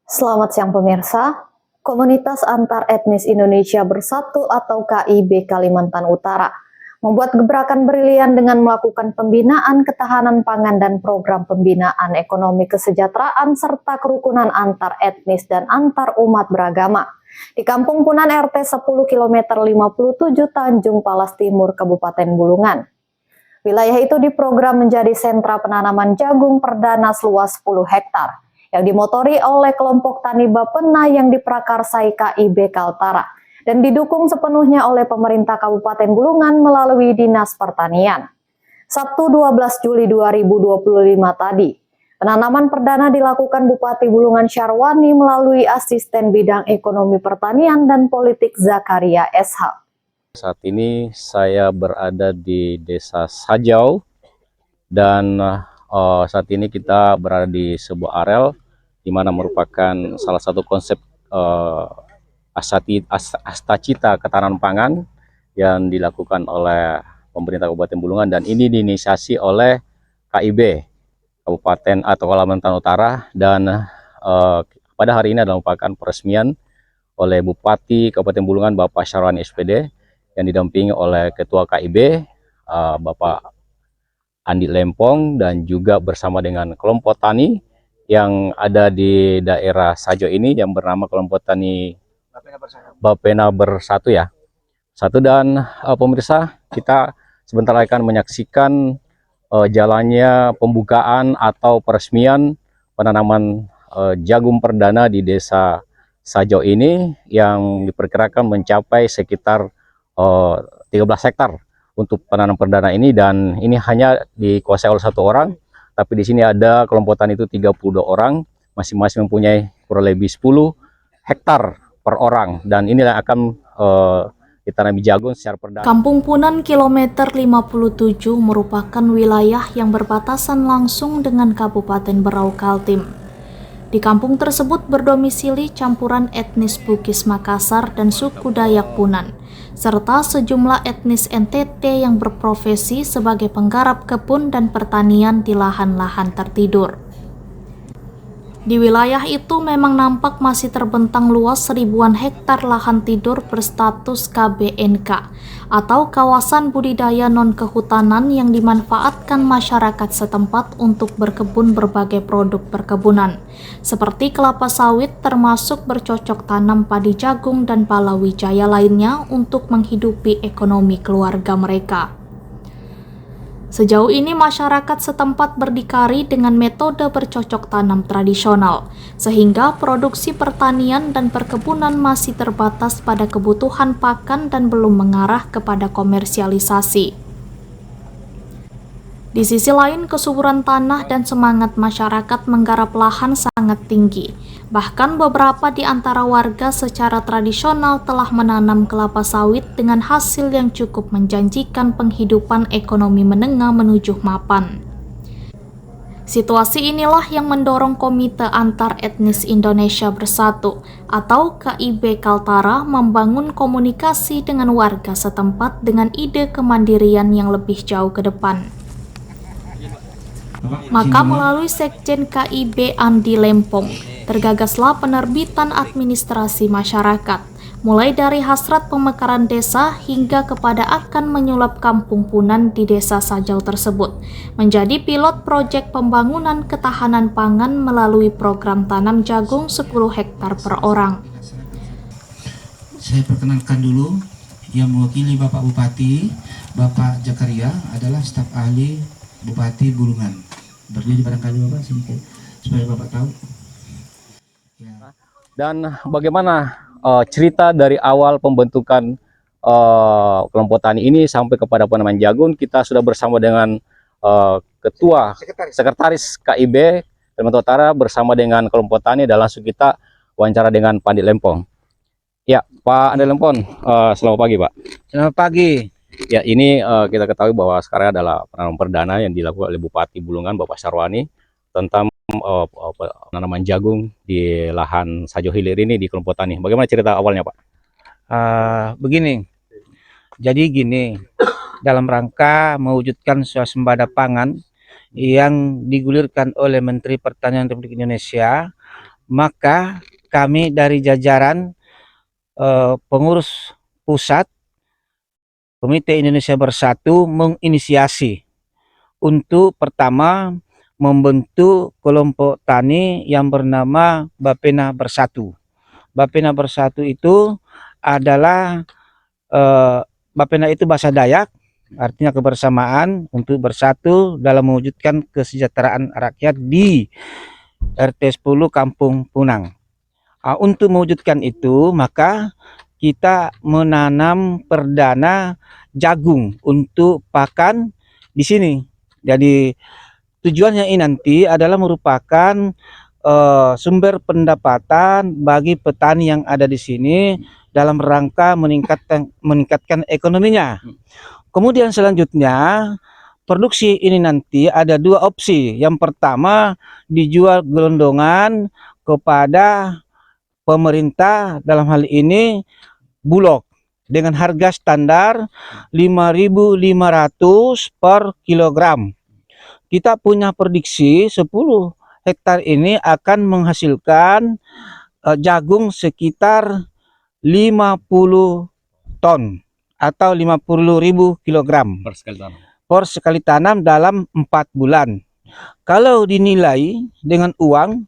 Selamat siang pemirsa. Komunitas Antar Etnis Indonesia Bersatu atau KIB Kalimantan Utara membuat gebrakan brilian dengan melakukan pembinaan ketahanan pangan dan program pembinaan ekonomi kesejahteraan serta kerukunan antar etnis dan antar umat beragama di Kampung Punan RT 10 km 57 Tanjung Palas Timur, Kabupaten Bulungan. Wilayah itu diprogram menjadi sentra penanaman jagung perdana seluas 10 hektar yang dimotori oleh kelompok tani Bapena yang diprakarsai KIB Kaltara dan didukung sepenuhnya oleh pemerintah Kabupaten Bulungan melalui Dinas Pertanian. Sabtu 12 Juli 2025 tadi, penanaman perdana dilakukan Bupati Bulungan Syarwani melalui Asisten Bidang Ekonomi Pertanian dan Politik Zakaria SH. Saat ini saya berada di Desa Sajau dan saat ini kita berada di sebuah areal di mana merupakan salah satu konsep Astacita Ketahanan Pangan yang dilakukan oleh pemerintah Kabupaten Bulungan, dan ini diinisiasi oleh KIB Kabupaten atau Kalimantan Utara, dan pada hari ini adalah merupakan peresmian oleh Bupati Kabupaten Bulungan Bapak Syarwani SPD yang didampingi oleh Ketua KIB Bapak Andi Lempong, dan juga bersama dengan kelompok tani yang ada di daerah Sajo ini yang bernama kelompok tani Bapena Bersatu ya. Dan pemirsa, kita sebentar lagi akan menyaksikan jalannya pembukaan atau peresmian penanaman jagung perdana di Desa Sajo ini yang diperkirakan mencapai sekitar 13 hektar untuk penanam perdana ini, dan ini hanya dikuasai oleh satu orang, tapi di sini ada kelompok tani itu 32 orang, masing-masing mempunyai kurang lebih 10 hektar per orang, dan inilah akan ditanami jagung secara perdana. Kampung Punan kilometer 57 merupakan wilayah yang berbatasan langsung dengan Kabupaten Berau Kaltim. Di kampung tersebut berdomisili campuran etnis Bugis Makassar dan suku Dayak Punan, serta sejumlah etnis NTT yang berprofesi sebagai penggarap kebun dan pertanian di lahan-lahan tertidur. Di wilayah itu memang nampak masih terbentang luas ribuan hektar lahan tidur berstatus KBNK atau kawasan budidaya non-kehutanan yang dimanfaatkan masyarakat setempat untuk berkebun berbagai produk perkebunan, seperti kelapa sawit termasuk bercocok tanam padi jagung dan palawijaya lainnya untuk menghidupi ekonomi keluarga mereka. Sejauh ini masyarakat setempat berdikari dengan metode bercocok tanam tradisional, sehingga produksi pertanian dan perkebunan masih terbatas pada kebutuhan pakan dan belum mengarah kepada komersialisasi. Di sisi lain, kesuburan tanah dan semangat masyarakat menggarap lahan sangat tinggi. Bahkan beberapa di antara warga secara tradisional telah menanam kelapa sawit dengan hasil yang cukup menjanjikan penghidupan ekonomi menengah menuju mapan. Situasi inilah yang mendorong Komite Antar Etnis Indonesia Bersatu atau KIB Kaltara membangun komunikasi dengan warga setempat dengan ide kemandirian yang lebih jauh ke depan. Maka melalui Sekjen KIB Andi Lempong, tergagaslah penerbitan administrasi masyarakat, mulai dari hasrat pemekaran desa hingga kepada akan menyulap Kampung Punan di Desa Sajau tersebut, menjadi pilot proyek pembangunan ketahanan pangan melalui program tanam jagung 10 hektar per orang. Saya perkenalkan dulu, yang mewakili Bapak Bupati, Bapak Zakaria adalah staf ahli Bupati Bulungan. Berdiri barangkali Bapak sedikit supaya Bapak tahu. Ya. Dan bagaimana cerita dari awal pembentukan kelompok tani ini sampai kepada penanaman jagung? Kita sudah bersama dengan Ketua Sekretaris KIB Kalimantan Utara bersama dengan kelompok tani, dan langsung kita wawancara dengan Pak Andi Lempong. Ya, Pak Andi Lempong, selamat pagi Pak. Selamat pagi. Ya, ini kita ketahui bahwa sekarang adalah penanaman perdana yang dilakukan oleh Bupati Bulungan Bapak Syarwani tentang penanaman jagung di lahan Sajo Hilir ini di kelompok tani. Bagaimana cerita awalnya Pak? Begini, jadi gini, dalam rangka mewujudkan swasembada pangan yang digulirkan oleh Menteri Pertanian Republik Indonesia, maka kami dari jajaran pengurus pusat Komite Indonesia Bersatu menginisiasi untuk pertama membentuk kelompok tani yang bernama Bapena Bersatu. Bapena Bersatu itu adalah Bapena itu bahasa Dayak, artinya kebersamaan untuk bersatu dalam mewujudkan kesejahteraan rakyat di RT 10 Kampung Punang. Untuk mewujudkan itu, maka kita menanam perdana jagung untuk pakan di sini. Jadi tujuannya ini nanti adalah merupakan sumber pendapatan bagi petani yang ada di sini dalam rangka meningkatkan ekonominya. Kemudian selanjutnya produksi ini nanti ada dua opsi. Yang pertama dijual gelondongan kepada pemerintah, dalam hal ini Bulog, dengan harga standar 5.500 per kilogram. Kita punya prediksi 10 hektar ini akan menghasilkan jagung sekitar 50 ton atau 50.000 kilogram per sekali tanam dalam 4 bulan. Kalau dinilai dengan uang,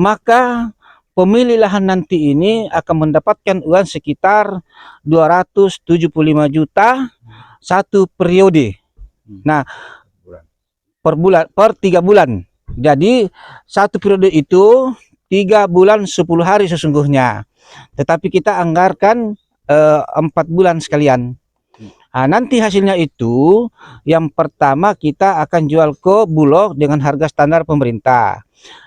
maka pemilik lahan nanti ini akan mendapatkan uang sekitar 275 juta satu periode. Nah, per bulan, per 3 bulan. Jadi satu periode itu 3 bulan 10 hari sesungguhnya. Tetapi kita anggarkan 4 bulan sekalian. Nah, nanti hasilnya itu yang pertama kita akan jual ke Bulog dengan harga standar pemerintah.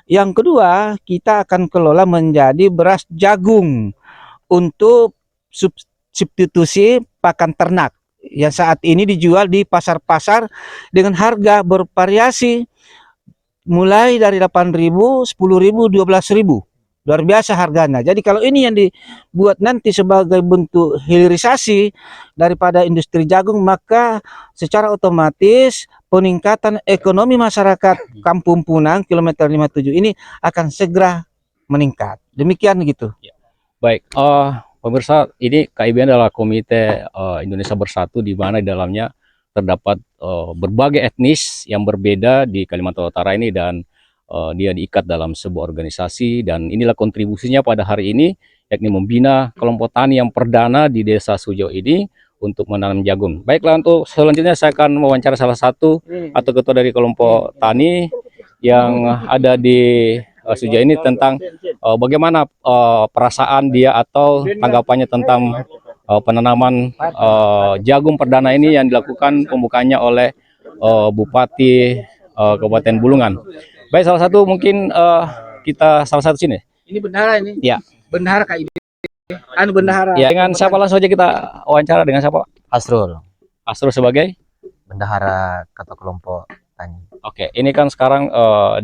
Yang kedua, kita akan kelola menjadi beras jagung untuk substitusi pakan ternak yang saat ini dijual di pasar-pasar dengan harga bervariasi mulai dari 8.000, 10.000, 12.000. Luar biasa harganya. Jadi kalau ini yang dibuat nanti sebagai bentuk hilirisasi daripada industri jagung, maka secara otomatis peningkatan ekonomi masyarakat Kampung Punang kilometer 57 ini akan segera meningkat. Demikian gitu. Baik, pemirsa, ini KIB adalah Komite Indonesia Bersatu, di mana di dalamnya terdapat berbagai etnis yang berbeda di Kalimantan Utara ini, dan dia diikat dalam sebuah organisasi, dan inilah kontribusinya pada hari ini, yakni membina kelompok tani yang perdana di Desa Sujo ini untuk menanam jagung. Baiklah, untuk selanjutnya saya akan mewawancara salah satu atau ketua dari kelompok tani yang ada di Sujo ini tentang bagaimana perasaan dia atau tanggapannya tentang penanaman jagung perdana ini yang dilakukan pembukanya oleh Bupati Kabupaten Bulungan. Baik, salah satu mungkin kita salah satu sini. Ini bendahara ini? Ya. Bendahara KIB. Bendahara. Ya, dengan siapa langsung saja kita wawancara, dengan siapa? Asrul, Asrul sebagai? bendahara ketua kelompok tani. Oke, ini kan sekarang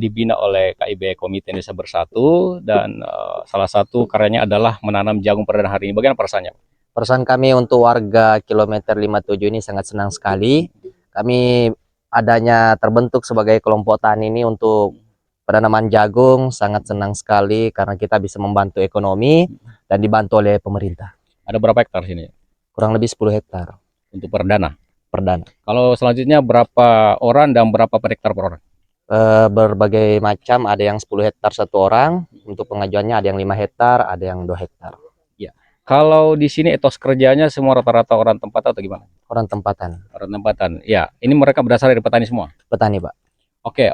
dibina oleh KIB, Komite Indonesia Bersatu, dan salah satu karyanya adalah menanam jagung perdana hari ini. Bagaimana perasaannya? Perasaan kami untuk warga kilometer 57 ini sangat senang sekali. Kami adanya terbentuk sebagai kelompok tani ini untuk penanaman jagung, sangat senang sekali karena kita bisa membantu ekonomi dan dibantu oleh pemerintah. Ada berapa hektar sini Kurang lebih 10 hektar untuk perdana? perdana. Kalau selanjutnya berapa orang dan berapa per hektar per orang? Berbagai macam, ada yang 10 hektar satu orang, untuk pengajuannya ada yang 5 hektar, ada yang 2 hektar. Kalau di sini etos kerjanya semua rata-rata orang tempat atau gimana? Orang tempatan, Orang tempatan. Ya, ini mereka berasal dari petani semua. petani Pak. Oke,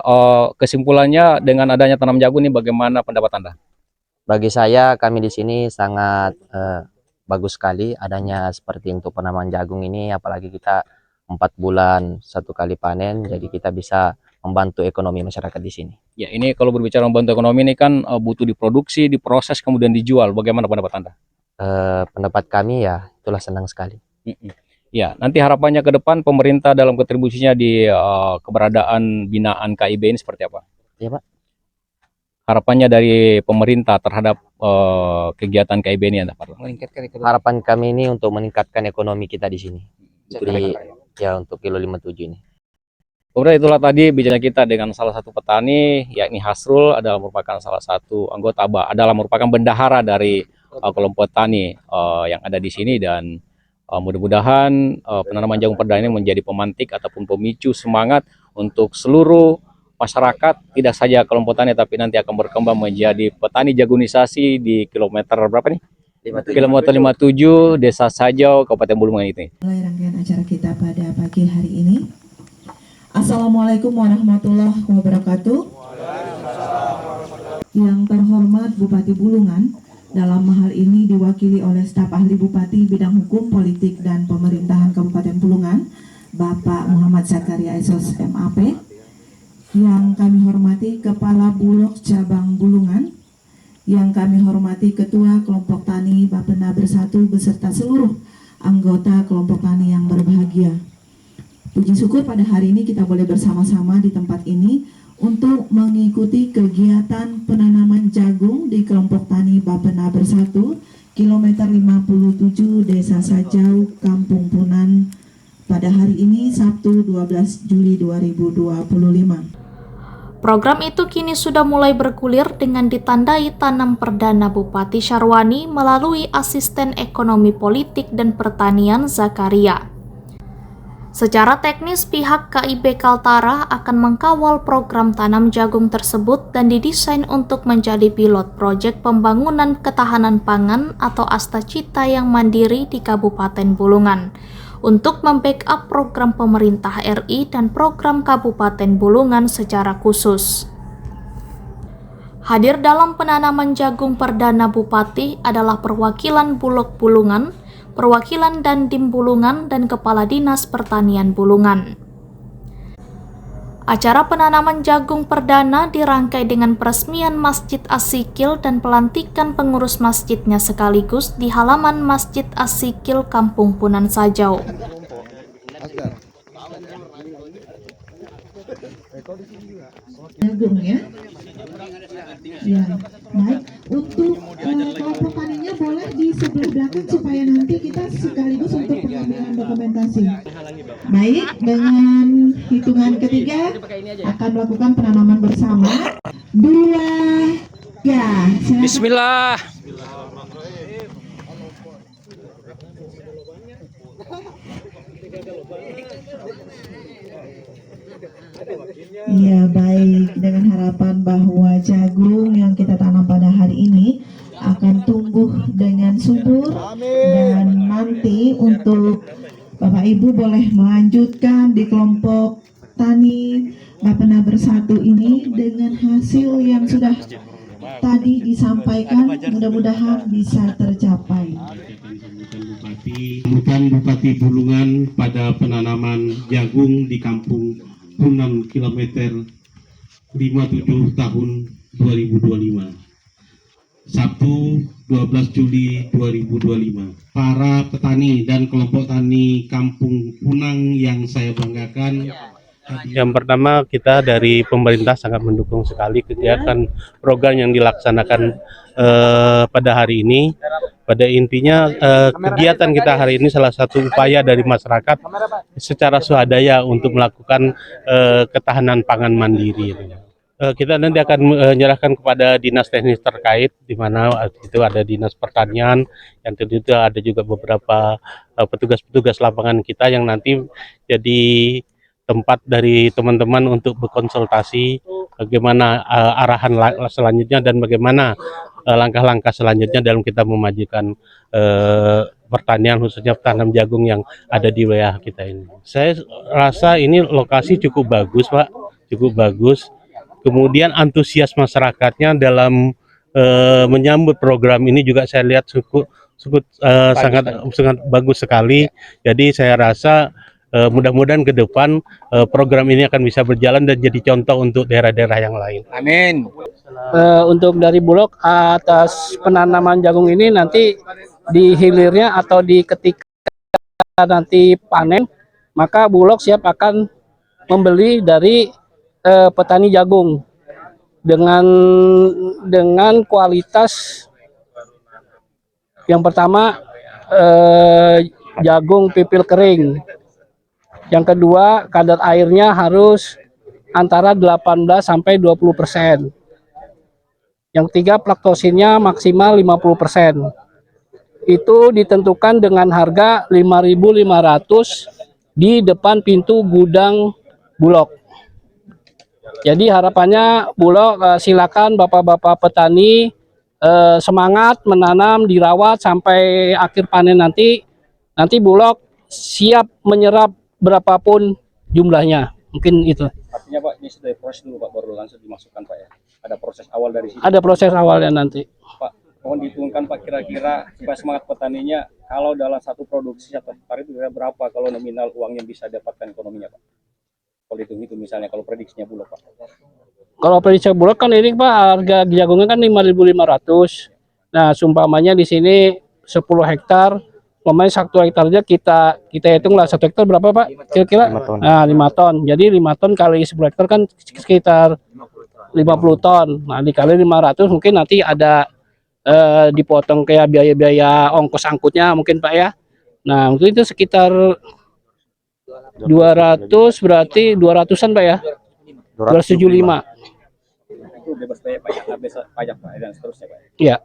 kesimpulannya dengan adanya tanam jagung ini bagaimana pendapat Anda? Bagi saya, kami di sini sangat bagus sekali adanya seperti untuk penanaman jagung ini, apalagi kita 4 bulan satu kali panen, jadi kita bisa membantu ekonomi masyarakat di sini. Ya, ini kalau berbicara membantu ekonomi ini kan butuh diproduksi, diproses, kemudian dijual. Bagaimana pendapat Anda? Pendapat kami ya, itulah senang sekali. Ya, nanti harapannya ke depan pemerintah dalam kontribusinya di keberadaan binaan KIB ini seperti apa? Iya Pak. Harapannya dari pemerintah terhadap kegiatan KIB ini Anda, Pak? Harapan kami ini untuk meningkatkan ekonomi kita di sini. Jadi ya untuk kilo 57 ini. Kemudian itulah tadi bicara kita dengan salah satu petani, yakni Hasrul adalah merupakan salah satu anggota adalah merupakan bendahara dari kelompok tani yang ada di sini, dan mudah-mudahan penanaman jagung perdana ini menjadi pemantik ataupun pemicu semangat untuk seluruh masyarakat, tidak saja kelompok tani tapi nanti akan berkembang menjadi petani jagonisasi di kilometer berapa nih? Kilometer 57 Desa Sajau, Kabupaten Bulungan itu. Mulai rangkaian acara kita pada pagi hari ini. Assalamualaikum warahmatullahi wabarakatuh. Yang terhormat Bupati Bulungan, dalam hal ini diwakili oleh staf ahli Bupati bidang hukum, politik, dan pemerintahan Kabupaten Bulungan, Bapak Muhammad Zakaria Esos MAP. Yang kami hormati Kepala Bulog Cabang Bulungan, yang kami hormati Ketua Kelompok Tani Bapena Bersatu beserta seluruh anggota kelompok tani yang berbahagia. Puji syukur pada hari ini kita boleh bersama-sama di tempat ini untuk mengikuti kegiatan penanaman jagung di kelompok tani Bapena Bersatu, kilometer 57 Desa Sajau, Kampung Punan, pada hari ini Sabtu 12 Juli 2025. Program itu kini sudah mulai bergulir dengan ditandai tanam perdana Bupati Syarwani melalui Asisten Ekonomi Politik dan Pertanian Zakaria. Secara teknis, pihak KIB Kaltara akan mengkawal program tanam jagung tersebut dan didesain untuk menjadi pilot proyek pembangunan ketahanan pangan atau Astacita yang mandiri di Kabupaten Bulungan untuk membackup program pemerintah RI dan program Kabupaten Bulungan secara khusus. Hadir dalam penanaman jagung perdana Bupati adalah perwakilan Bulog Bulungan, perwakilan Dandim Bulungan, dan Kepala Dinas Pertanian Bulungan. Acara penanaman jagung perdana dirangkai dengan peresmian Masjid As-Sikil dan pelantikan pengurus masjidnya sekaligus di halaman Masjid As-Sikil Kampung Punan Sajau. Jagung ya. Ya, baik. Untuk kelompok taninya boleh di sebelah belakang supaya nanti kita sekaligus untuk pengambilan dokumentasi. Baik, dengan hitungan ketiga akan melakukan penanaman bersama. 2, 3. Bismillah. Ya baik, dengan harapan bahwa jagung yang kita tanam pada hari ini akan tumbuh dengan subur, dan nanti untuk Bapak Ibu boleh melanjutkan di kelompok tani Bapena Bersatu ini dengan hasil yang sudah tadi disampaikan, mudah-mudahan bisa tercapai. Bupati Bulungan pada penanaman jagung di Kampung Punan kilometer 57 tahun 2025. Sabtu 12 Juli 2025. Para petani dan kelompok tani Kampung Punang yang saya banggakan. Yang pertama, kita dari pemerintah sangat mendukung sekali kegiatan program yang dilaksanakan pada hari ini. Pada intinya kegiatan kita hari ini salah satu upaya dari masyarakat secara swadaya untuk melakukan ketahanan pangan mandiri. Kita nanti akan menyerahkan kepada dinas teknis terkait, di mana itu ada dinas pertanian, yang tentu itu ada juga beberapa petugas-petugas lapangan kita yang nanti jadi tempat dari teman-teman untuk berkonsultasi bagaimana arahan selanjutnya dan bagaimana langkah-langkah selanjutnya dalam kita memajukan pertanian, khususnya tanam jagung yang ada di wilayah kita ini. Saya rasa ini lokasi cukup bagus, Pak, cukup bagus. Kemudian antusias masyarakatnya dalam menyambut program ini juga saya lihat sangat bagus sekali. Jadi saya rasa mudah-mudahan ke depan program ini akan bisa berjalan dan jadi contoh untuk daerah-daerah yang lain. Amin. Untuk dari Bulog atas penanaman jagung ini nanti di hilirnya atau di ketika nanti panen, maka Bulog siap akan membeli dari petani jagung dengan kualitas yang pertama jagung pipil kering, Yang kedua, kadar airnya harus antara 18 sampai 20%. Yang ketiga, laktosinnya maksimal 50%. Itu ditentukan dengan harga 5.500 di depan pintu gudang Bulog. Jadi harapannya Bulog silakan Bapak-bapak petani semangat menanam, dirawat sampai akhir panen nanti. Nanti Bulog siap menyerap berapapun jumlahnya. Mungkin itu. Artinya Pak, ini sudah proses dulu Pak, baru langsung dimasukkan Pak ya. Ada proses awal dari sini. Ada proses awalnya nanti. Pak, mohon dihitungkan Pak, kira-kira supaya semangat petaninya, kalau dalam satu produksi satu hektar itu berapa kalau nominal uangnya bisa dapatkan ekonominya Pak? Kalau itu misalnya, kalau prediksinya Bulog Pak. Kalau prediksi Bulog kan ini Pak, harga jagungnya kan 5.500. Nah, sumpamanya di sini 10 hektar, umpamanya 1 hektar aja kita hitunglah 1 hektar berapa Pak? Kira-kira? 5 ton. Nah, 5 ton. Jadi 5 ton kali 10 hektar kan sekitar 50 ton. Nah, dikali 500 mungkin nanti ada dipotong kayak biaya-biaya ongkos angkutnya mungkin Pak ya. Nah, mungkin itu sekitar 200, berarti 200-an Pak ya. 275. Itu bebas biaya Pak ya, habis pajak Pak dan seterusnya Pak. Iya.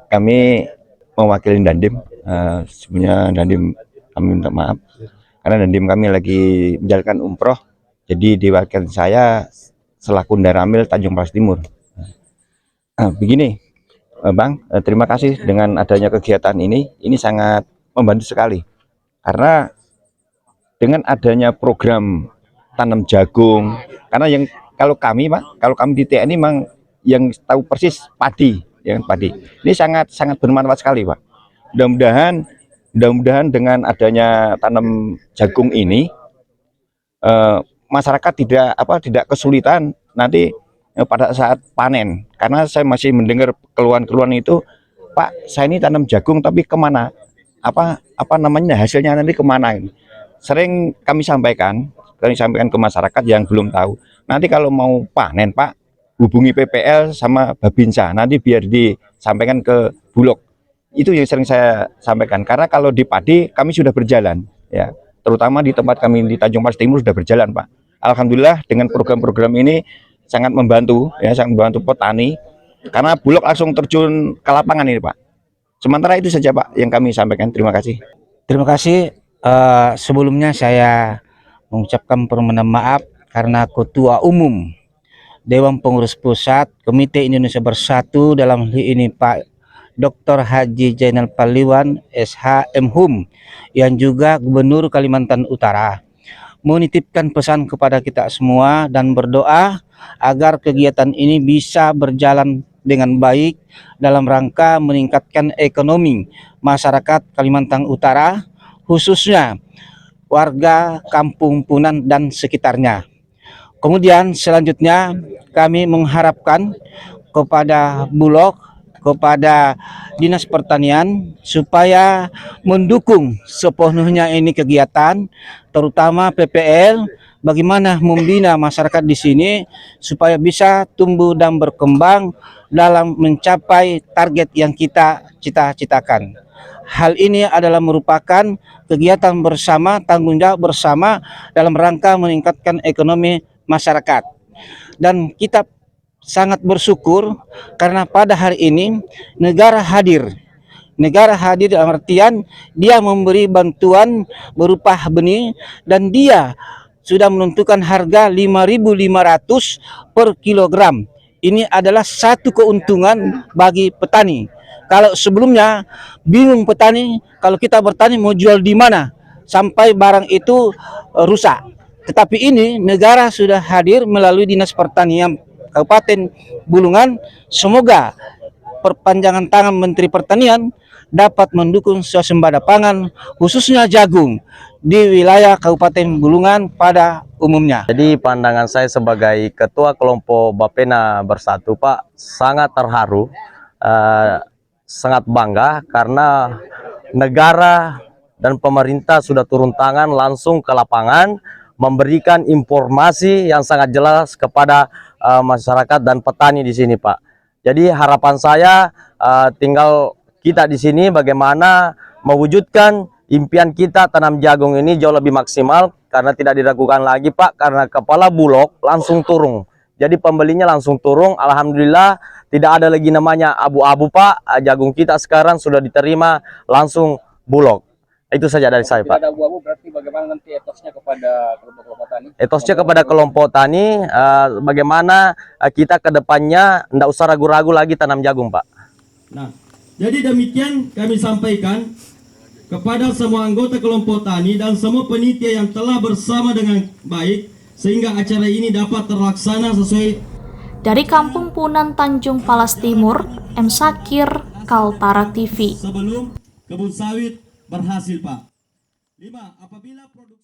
Kami mewakili Dandim, sebenarnya Dandim kami minta maaf karena Dandim kami lagi menjalankan umroh, jadi diwakilkan saya selaku Daramil Tanjung Palas Timur. Begini Bang, terima kasih dengan adanya kegiatan ini sangat membantu sekali karena dengan adanya program tanam jagung, karena yang kalau kami di TNI memang yang tahu persis padi, ya padi. Ini sangat bermanfaat sekali Pak. Mudah-mudahan dengan adanya tanam jagung ini masyarakat tidak kesulitan nanti pada saat panen, karena saya masih mendengar keluhan-keluhan itu, Pak saya ini tanam jagung tapi kemana, apa namanya hasilnya nanti kemana ini. Sering kami sampaikan ke masyarakat yang belum tahu, nanti kalau mau panen Pak hubungi PPL sama Babinsa, nanti biar disampaikan ke Bulog. Itu yang sering saya sampaikan, karena kalau di padi kami sudah berjalan ya, terutama di tempat kami di Tanjung Palas Timur sudah berjalan Pak. Alhamdulillah dengan program-program ini sangat membantu ya, sangat membantu petani karena Bulog langsung terjun ke lapangan ini Pak. Sementara itu saja Pak yang kami sampaikan. Terima kasih. Terima kasih. Sebelumnya saya mengucapkan permohonan maaf karena Ketua Umum Dewan Pengurus Pusat Komite Indonesia Bersatu dalam hal ini Pak Dr. Haji Jainal Paliwan SH MHum yang juga Gubernur Kalimantan Utara menitipkan pesan kepada kita semua dan berdoa agar kegiatan ini bisa berjalan dengan baik dalam rangka meningkatkan ekonomi masyarakat Kalimantan Utara, khususnya warga Kampung Punan dan sekitarnya. Kemudian selanjutnya kami mengharapkan kepada Bulog, kepada Dinas Pertanian supaya mendukung sepenuhnya ini kegiatan, terutama PPL, bagaimana membina masyarakat di sini supaya bisa tumbuh dan berkembang dalam mencapai target yang kita cita-citakan. Hal ini adalah merupakan kegiatan bersama, tanggung jawab bersama dalam rangka meningkatkan ekonomi masyarakat. Dan kita sangat bersyukur karena pada hari ini negara hadir dalam artian dia memberi bantuan berupa benih dan dia sudah menentukan harga 5.500 per kilogram. Ini adalah satu keuntungan bagi petani. Kalau sebelumnya bingung petani kalau kita bertani mau jual di mana sampai barang itu rusak. Tetapi ini negara sudah hadir melalui Dinas Pertanian Kabupaten Bulungan. Semoga perpanjangan tangan Menteri Pertanian dapat mendukung swasembada pangan khususnya jagung di wilayah Kabupaten Bulungan pada umumnya. Jadi pandangan saya sebagai Ketua Kelompok Bapena Bersatu Pak sangat terharu, sangat bangga karena negara dan pemerintah sudah turun tangan langsung ke lapangan memberikan informasi yang sangat jelas kepada masyarakat dan petani di sini Pak. Jadi harapan saya tinggal kita di sini bagaimana mewujudkan impian kita tanam jagung ini jauh lebih maksimal karena tidak diragukan lagi Pak, karena kepala Bulog langsung turun. Jadi pembelinya langsung turun. Alhamdulillah tidak ada lagi namanya abu-abu Pak. Jagung kita sekarang sudah diterima langsung Bulog. Itu saja dari saya Pak. Ada abu-abu berarti bagaimana nanti etosnya kepada kelompok tani? Etosnya kepada kelompok tani, bagaimana kita ke depannya tidak usah ragu-ragu lagi tanam jagung Pak. Nah, jadi demikian kami sampaikan kepada semua anggota kelompok tani dan semua panitia yang telah bersama dengan baik sehingga acara ini dapat terlaksana sesuai. Dari Kampung Punan Tanjung Palas Timur, M. Sakir, Kaltara TV. Sebelum kebun sawit berhasil Pak. 5. Apabila produk